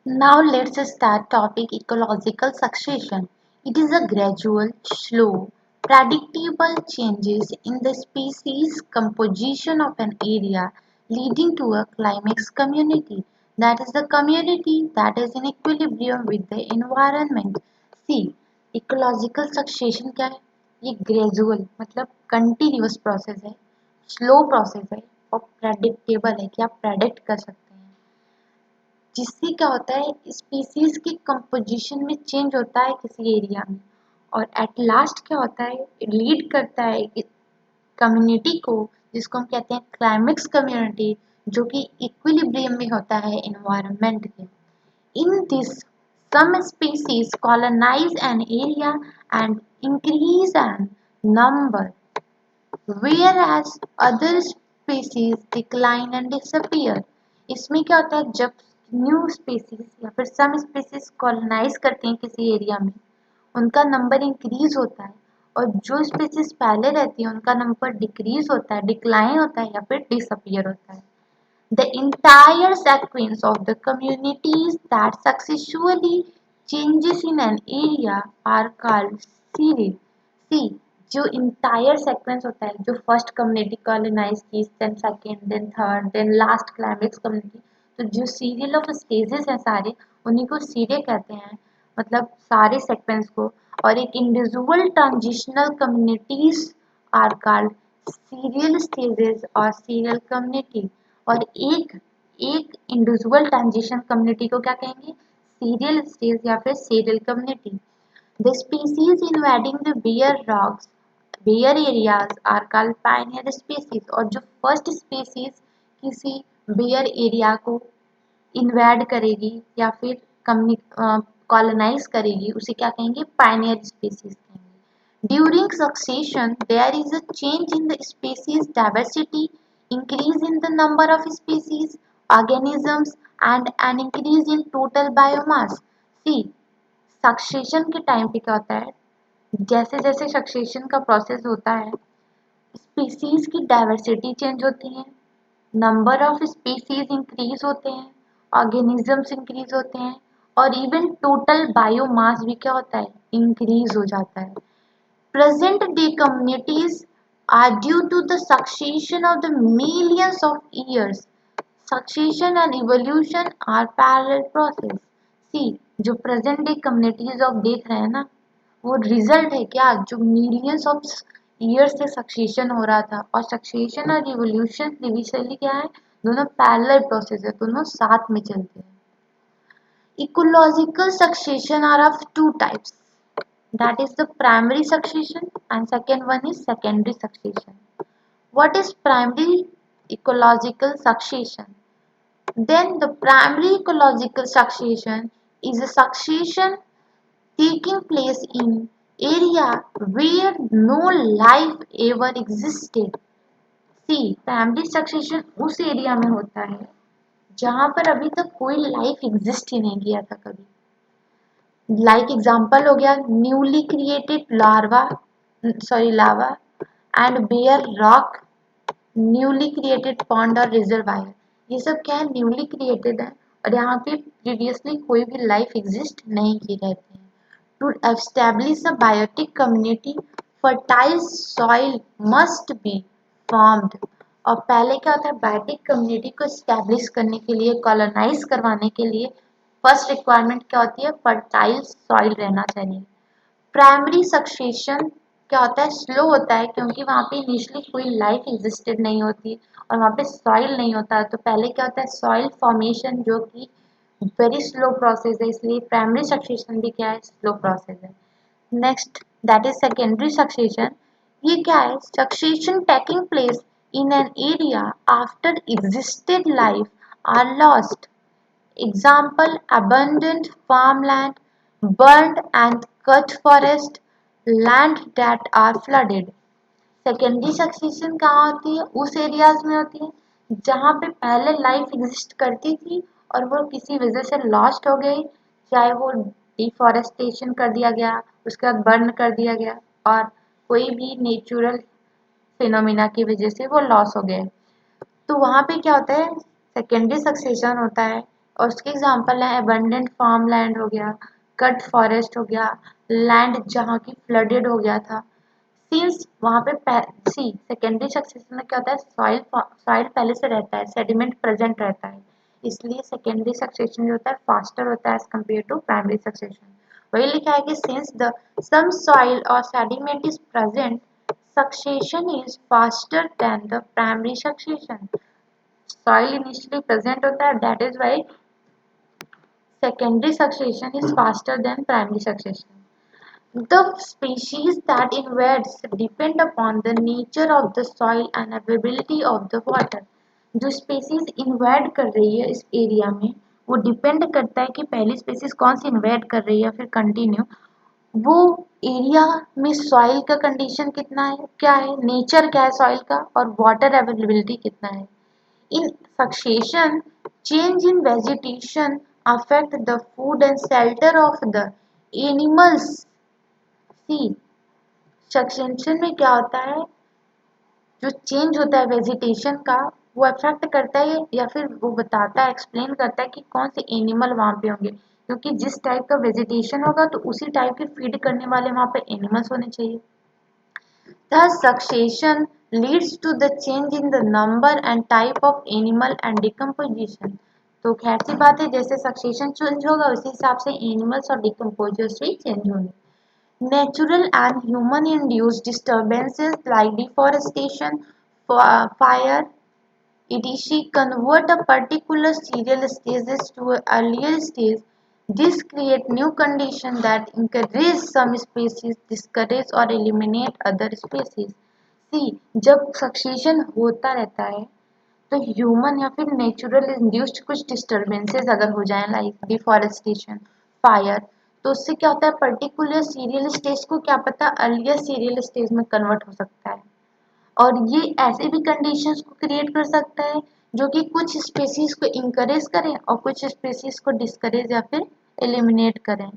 Now let's start topic ecological succession. It is a gradual, slow, predictable changes in the species composition of an area leading to a climax community. That is the community that is in equilibrium with the environment. See, ecological succession क्या है? ये gradual मतलब continuous process है, slow process है और predictable है कि आप predict कर सकते हैं जिससे क्या होता है स्पीसीज की कंपोजिशन में चेंज होता है किसी एरिया में और एट लास्ट क्या होता है लीड करता है कम्युनिटी को जिसको हम कहते हैं क्लाइमेक्स कम्युनिटी जो कि इक्विलिब्रियम में होता है एनवायरनमेंट के in this some species colonize an area and increase in number whereas other species decline and disappear. इसमें क्या होता है जब न्यू स्पीसीज या फिर सम स्पीसीज कॉलोनाइज करते हैं किसी एरिया में उनका नंबर इंक्रीज होता है और जो स्पीसीज पहले रहती है उनका नंबर डिक्रीज होता है डिक्लाइन होता है या फिर डिसअपियर होता है The entire sequence of the communities that successfully changes in an area are called series. See, जो entire sequence होता है जो first community colonize की then second then third then last climax community तो जो serial of stages हैं सारे उन्हीं को सीरियल कहते हैं मतलब सारे sequence को और एक individual transitional communities are called serial stages और serial community और एक एक इंडिविजुअल ट्रांजिशन कम्युनिटी को क्या कहेंगे सीरियल स्टेज या फिर seral community the species invading the bare rocks bare areas are called pioneer species और जो फर्स्ट स्पीसीज किसी बेयर एरिया को इन्वेड करेगी या फिर कॉलोनाइज करेगी उसे क्या कहेंगे पायनियर स्पीसीज कहेंगे during succession there is a change in the species diversity increase in the number of species, organisms and an increase in total biomass. See, succession के टाइम पे क्या होता है जैसे जैसे सक्सेशन का प्रोसेस होता है स्पीसीज की डाइवर्सिटी चेंज होती है नंबर ऑफ स्पीसीज इंक्रीज होते हैं ऑर्गेनिजम्स इंक्रीज होते हैं और इवन टोटल बायोमास भी क्या होता है इंक्रीज हो जाता है Present day communities are due to the succession of the millions of years. Succession and evolution are parallel process. See, जो present day communities of देख रहे हैं ना वो result है क्या जो millions of years से succession हो रहा था और succession और evolution divisionally क्या है दोनों parallel process है दोनों साथ में चलते हैं Ecological succession are of two types that is the primary succession and second one is secondary succession. What is primary ecological succession? Then the primary ecological succession is a succession taking place in area where no life ever existed. See, primary succession उस area में होता है जहाँ पर अभी तक कोई life exist ही नहीं किया था कभी लाइक एग्जाम्पल हो गया newly created lava and bare rock newly created pond और रिजर्वायर ये सब क्या है न्यूली क्रिएटेड है और यहाँ पे प्रीवियसली कोई भी लाइफ एग्जिस्ट नहीं की रहती है to establish a biotic community fertile soil must be formed और पहले क्या होता है बायोटिक कम्युनिटी को एस्टेब्लिश करने के लिए कॉलोनाइज करवाने के लिए फर्स्ट रिक्वायरमेंट क्या होती है फर्टाइल सॉइल रहना चाहिए प्राइमरी सक्सेशन क्या होता है स्लो होता है क्योंकि वहाँ पे इनिशियली कोई लाइफ एग्जिस्टेड नहीं होती और वहाँ पे सॉइल नहीं होता तो पहले क्या होता है सॉइल फॉर्मेशन जो कि वेरी स्लो प्रोसेस है इसलिए प्राइमरी सक्सेशन भी क्या है स्लो प्रोसेस है next that is secondary succession ये क्या है succession taking place in an area after existed life are lost Example abundant farmland, burned and cut forest, land that are flooded. Secondary succession कहाँ होती है उस areas में होती है जहाँ पे पहले लाइफ एग्जिस्ट करती थी और वो किसी वजह से लॉस्ट हो गई चाहे वो डिफॉरेस्टेशन कर दिया गया उसके बाद बर्न कर दिया गया और कोई भी नेचुरल फिनोमिना की वजह से वो लॉस हो गए तो वहाँ पे क्या होता है सेकेंडरी सक्सेशन होता है और उसके एग्जांपल है एबंडेंट फार्म लैंड हो गया, कट फॉरेस्ट हो गया, लैंड जहाँ की फ्लडेड हो गया था। सिंस वहाँ पे सी सेकेंडरी सक्सेशन में क्या होता है, सॉइल पहले से रहता है, सेडिमेंट प्रेजेंट रहता है, इसलिए सेकेंडरी सक्सेशन जो होता है फास्टर होता है as compare to primary succession. वही लिखा है कि सिंस द सम सॉइल और sediment is present, succession is faster than the primary succession. Soil initially present होता है, that is why secondary succession is faster than primary succession. The species that invades depend upon the nature of the soil and availability of the water. जो species invade कर रही है इस area में वो depend करता है कि पहली स्पेसीज कौन सी इन्वेड कर रही है, फिर कंटिन्यू वो एरिया में सॉइल का कंडीशन कितना है, क्या है, नेचर क्या है सॉइल का, और वाटर अवेलेबिलिटी कितना है. In succession, change in vegetation affect the food and shelter of the animals. See, succession में क्या होता है, जो चेंज होता है वेजिटेशन का वो अफेक्ट करता है या फिर वो बताता है, एक्सप्लेन करता है कि कौन से एनिमल वहाँ पे होंगे, क्योंकि जिस टाइप का वेजिटेशन होगा तो उसी टाइप के फीड करने वाले वहाँ पे एनिमल्स होने चाहिए. Thus, succession leads to the change in the number and type of animal and decomposition. तो खैर सी बात है, जैसे सक्सेशन चेंज होगा उसी हिसाब से एनिमल्स और डिकम्पोजर्स भी चेंज होंगे. Natural and human induced disturbances like deforestation, fire, etc. convert a particular cereal stages to an earlier stage. This creates new conditions that encourage some species, discourage or eliminate other species. See, जब succession होता रहता है तो human या फिर natural induced कुछ disturbances अगर हो जाए लाइक डिफॉरेस्टेशन, फायर, तो उससे क्या होता है पर्टिकुलर सीरियल स्टेज को क्या पता अर्लियर सीरियल स्टेज में कन्वर्ट हो सकता है. और ये ऐसे भी कंडीशंस को क्रिएट कर सकता है जो कि कुछ स्पेसीज को इंकरेज करें और कुछ स्पेसीज को डिस्करेज या फिर एलिमिनेट करें.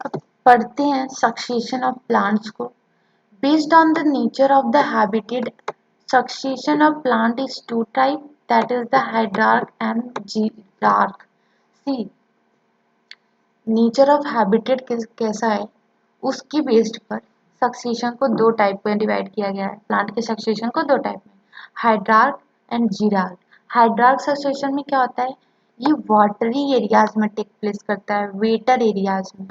अब पढ़ते हैं सक्सेशन ऑफ प्लांट्स को. Based on the nature of the habitat, succession of plant is two type, that is the hierarch and gearch. See, nature of habitat कैसा है उसकी बेस्ड पर सक्सेशन को दो टाइप में डिवाइड किया गया है. प्लांट के सक्सेशन को दो टाइप में, हाइड्रार्क एंड जीरार्क. हाइड्रार्क सक्सेशन में क्या होता है, ये वाटरी एरियाज में टेक प्लेस करता है, वेटर एरियाज में.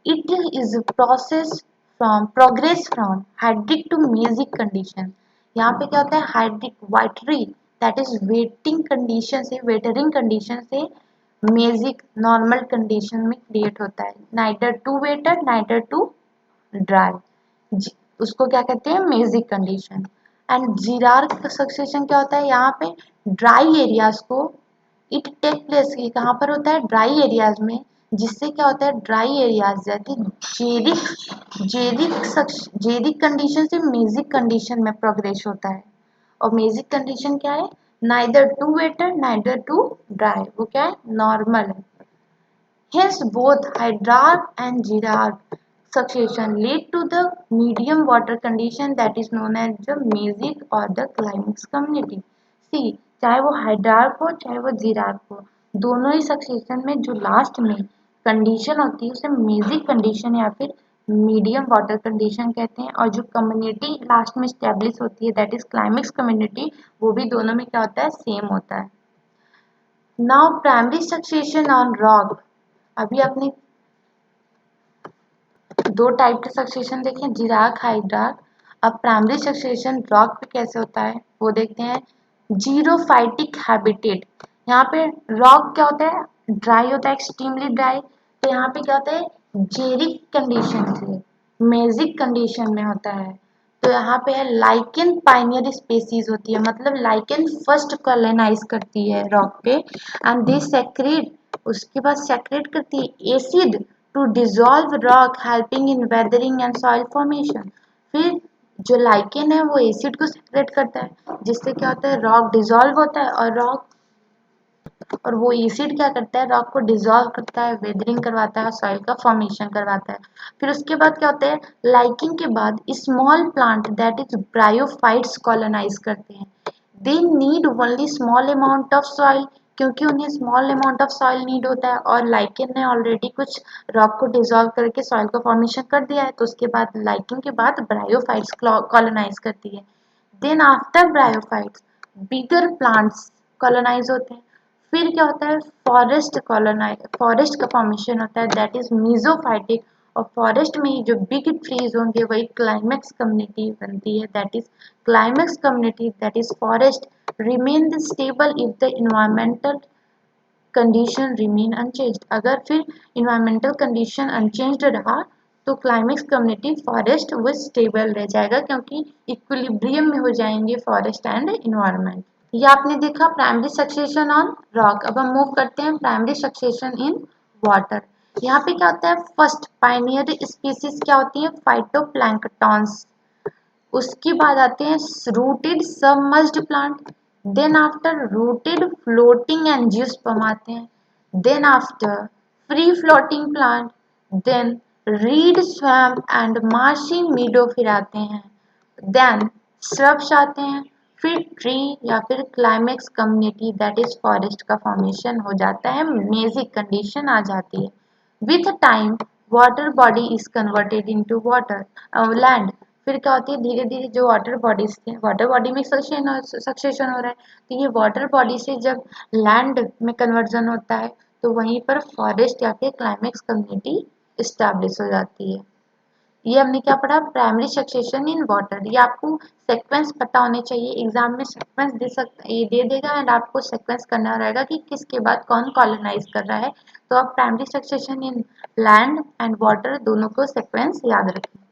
It is a process from progress from hydric to mesic condition. यहाँ पे क्या होता है hydric watery that is wetting condition से, वेटरिंग कंडीशन से मेजिक नॉर्मल कंडीशन में क्रिएट होता है. Neither too wetter neither too dry, उसको क्या कहते हैं mesic condition. And xerarch succession क्या होता है, यहाँ पे ड्राई एरियाज को इट टेक प्लेस कहाँ पर होता है ड्राई एरियाज में, जिससे क्या होता है ड्राई एरियाज जाती जेरिक जेरिक कंडीशन से मेजिक कंडीशन में प्रोग्रेस होता है. और मेजिक कंडीशन क्या है, neither too wetter neither too dry, वो क्या है नॉर्मल है. Hence, both hydrarch and girarch succession lead to the medium water condition that is known as the mesic or the climax community. See, चाहे वो हाइड्रार्क हो चाहे वो जीरार्क हो, दोनों ही सक्सेशन में जो लास्ट में कंडीशन होती है उसे मेजिक कंडीशन या फिर मीडियम वाटर कंडीशन कहते हैं. और जो कम्युनिटी लास्ट में स्टेब्लिश होती है दैट इज क्लाइमेक्स कम्युनिटी, वो भी दोनों में क्या होता है सेम होता है. Now primary succession on rock. अभी आपने दो टाइप के सक्सेशन देखे, जीरार्क हाइड्रार्क. अब प्राइमरी सक्सेशन रॉक पे कैसे होता है वो देखते हैं. Xerophytic habitat. यहाँ पे रॉक क्या होता है ड्राई होता है, एक्सट्रीमली ड्राई. तो यहाँ पे क्या होता है जेरिक कंडीशन से मेजिक कंडीशन में होता है. तो यहाँ पे है लाइकेन पाइनियर स्पेसीज होती है, मतलब लाइकेन फर्स्ट कॉलोनाइज करती है रॉक पे एंड दे सेक्रेट, उसके बाद सेक्रेट करती है acid to dissolve rock helping in weathering and soil formation. फिर जो लाइकेन है वो एसिड को सेक्रेट करता है जिससे क्या होता है रॉक डिजॉल्व होता है, और वो एसिड क्या करता है रॉक को डिजॉल्व करता है, वेदरिंग करवाता है, सॉइल का फॉर्मेशन करवाता है. फिर उसके बाद क्या होता है लाइकिंग के बाद small plant that is bryophytes colonise करते हैं. They need only small amount of soil क्योंकि उन्हें small amount of soil need होता है और लाइकेन ने ऑलरेडी कुछ रॉक को डिसॉल्व करके सॉइल का फॉर्मेशन कर दिया है, तो उसके बाद लाइकेन के बाद ब्रायोफाइट्स कॉलोनाइज करती है। देन आफ्टर ब्रायोफाइट्स बिगर प्लांट्स कॉलोनाइज होते हैं। फिर क्या होता है, फॉरेस्ट का फॉर्मेशन होता है, दैट इज मीजोफाइटिक। और फॉरेस्ट में ही जो बिग ट्रीज होंगे वही क्लाइमेक्स कम्युनिटी बनती है, that is climax community, that is forest remain stable if the environmental condition remain unchanged। अगर फिर environmental condition unchanged रहा तो क्लाइमेक्स कम्युनिटी फॉरेस्ट वो स्टेबल रह जाएगा, क्योंकि इक्विलिब्रियम में हो जाएंगे फॉरेस्ट एंड इन्वायरमेंट। ये आपने देखा प्राइमरी सक्सेशन ऑन रॉक। अब हम मूव करते हैं प्राइमरी सक्सेशन इन वाटर। यहाँ पे क्या होता है, फर्स्ट पाइनियर स्पीसीज क्या होती है, फाइटोप्लैंक्टॉन्स। उसके बाद आते हैं rooted submerged plant, then after rooted floating angiosperm आते हैं, then after free floating plant, then reed swamp and marshy meadow फिर आते हैं, देन श्रब्स आते हैं, फिर ट्री या फिर climax community that is forest का फॉर्मेशन हो जाता है, मेजिक कंडीशन आ जाती है। With time water body is converted into water land. फिर क्या होती है, धीरे धीरे जो वाटर बॉडीज थे, वाटर बॉडी में सक्सेशन हो रहा है, तो ये वाटर बॉडी से जब लैंड में कन्वर्जन होता है तो वहीं पर फॉरेस्ट या फिर क्लाइमेक्स कम्युनिटी इस्टेब्लिश हो जाती है। ये हमने क्या पढ़ा, प्राइमरी सक्सेशन इन वाटर। ये आपको सीक्वेंस पता होने चाहिए, एग्जाम में सीक्वेंस दे सकता ये दे देगा एंड आपको सीक्वेंस करना रहेगा कि किसके बाद कौन कॉलोनाइज कर रहा है। तो आप primary succession in land and water दोनों को सीक्वेंस याद रखें।